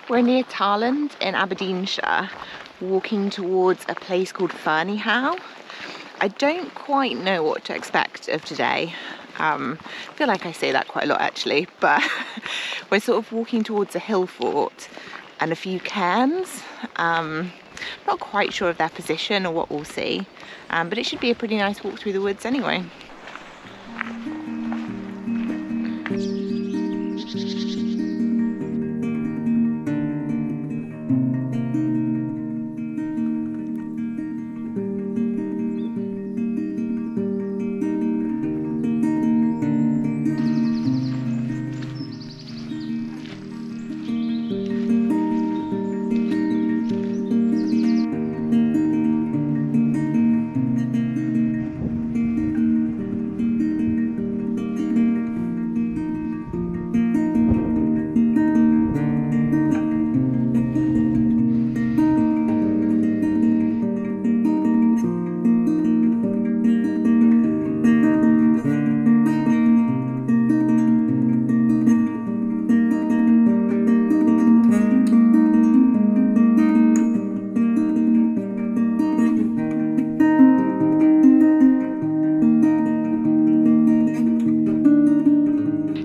We're near Tarland in Aberdeenshire, walking towards a place called Fernyhowe. I don't quite know what to expect of today. I feel like I say that quite a lot actually, but we're sort of walking towards a hill fort and a few cairns. Not quite sure of their position or what we'll see, but it should be a pretty nice walk through the woods anyway.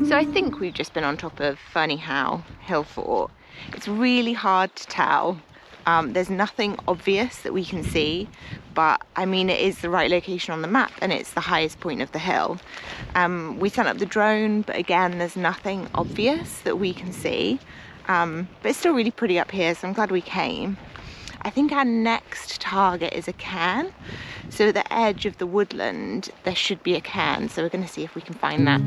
So I think we've just been on top of Fernyhowe Hill Fort. It's really hard to tell. There's nothing obvious that we can see, but I mean it is the right location on the map and it's the highest point of the hill. We sent up the drone, but again there's nothing obvious that we can see. But it's still really pretty up here, so I'm glad we came. I think our next target is a cairn. So at the edge of the woodland there should be a cairn, so we're going to see if we can find that.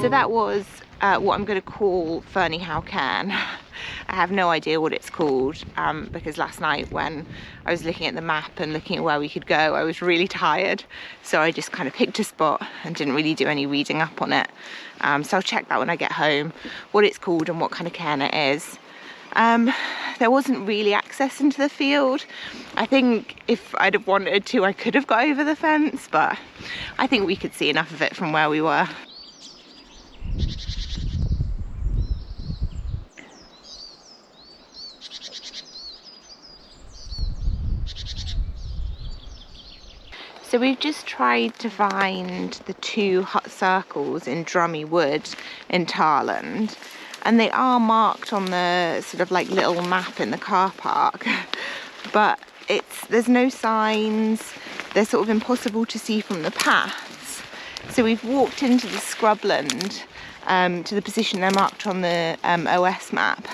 So that was what I'm going to call Fernyhowe cairn. I have no idea what it's called because last night when I was looking at the map and looking at where we could go, I was really tired. So I just kind of picked a spot and didn't really do any reading up on it. So I'll check that when I get home, what it's called and what kind of cairn it is. There wasn't really access into the field. I think if I'd have wanted to, I could have got over the fence, but I think we could see enough of it from where we were. So we've just tried to find the 2 hut circles in Drummy Wood in Tarland, and they are marked on the sort of like little map in the car park, but there's no signs. They're sort of impossible to see from the paths. So we've walked into the scrubland to the position they're marked on the OS map,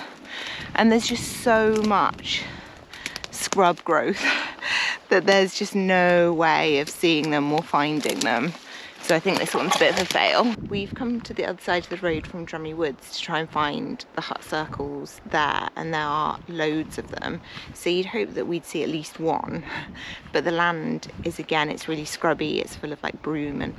and there's just so much scrub growth that there's just no way of seeing them or finding them. So I think this one's a bit of a fail. We've come to the other side of the road from Drummy Woods to try and find the hut circles there, and there are loads of them. So you'd hope that we'd see at least one, but the land is, again, it's really scrubby. It's full of like broom and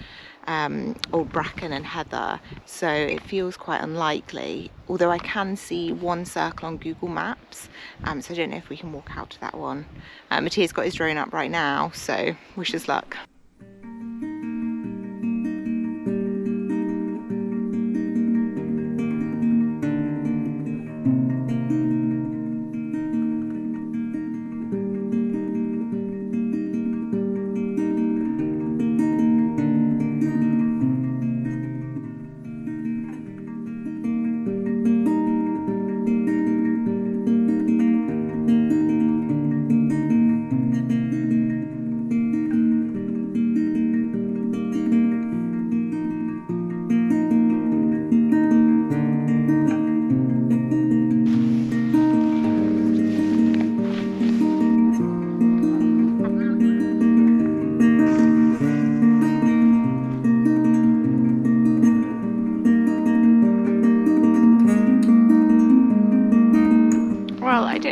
old bracken and heather, so it feels quite unlikely, although I can see one circle on Google Maps, so I don't know if we can walk out to that one. Mattia's got his drone up right now, so wish us luck.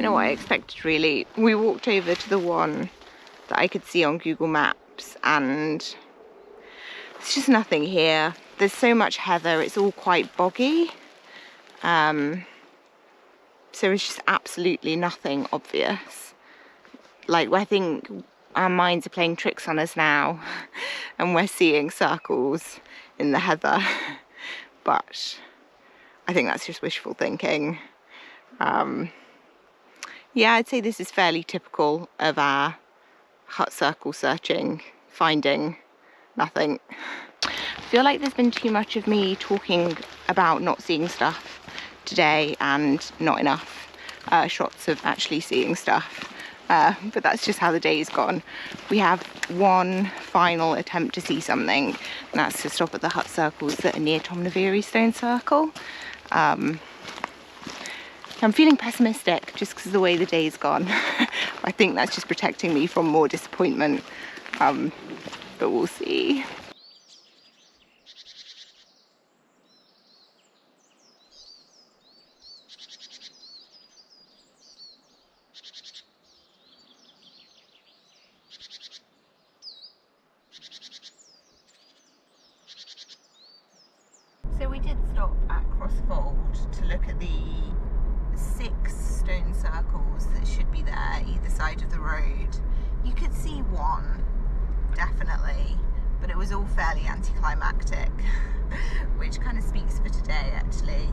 I expected really. We walked over to the one that I could see on Google Maps and There's just nothing here. There's so much heather, it's all quite boggy. So it's just absolutely nothing obvious. Like, I think our minds are playing tricks on us now and we're seeing circles in the heather. But I think that's just wishful thinking. Yeah, I'd say this is fairly typical of our hut circle searching, finding nothing. I feel like there's been too much of me talking about not seeing stuff today and not enough shots of actually seeing stuff. But that's just how the day's gone. We have one final attempt to see something, and that's to stop at the hut circles that are near Tom Naviri Stone Circle. I'm feeling pessimistic just because of the way the day's gone. I think that's just protecting me from more disappointment, but we'll see. So we did stop at Crossfold to look at the 6 stone circles that should be there either side of the road. You could see one, definitely, but it was all fairly anticlimactic, which kind of speaks for today, actually.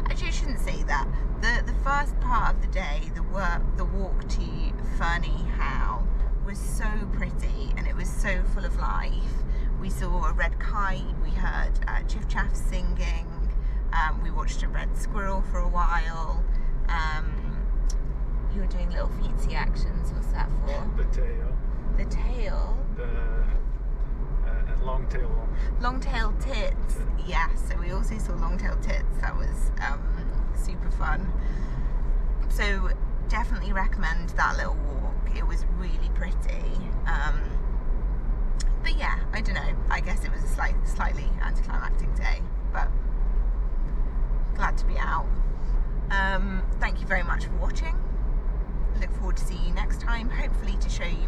Actually, I shouldn't say that. The first part of the day, the walk to Fernyhowe, was so pretty and it was so full of life. We saw a red kite, we heard chiff chaff singing, we watched a red squirrel for a while. You were doing little featsy actions. What's that for? The tail. The tail? The long tail. Long-tailed tits. Yeah, so we also saw long-tailed tits. That was super fun. So definitely recommend that little walk. It was really pretty. But yeah, I don't know. I guess it was a slightly anticlimactic day, but glad to be out. Thank you very much for watching. Look forward to seeing you next time, hopefully to show you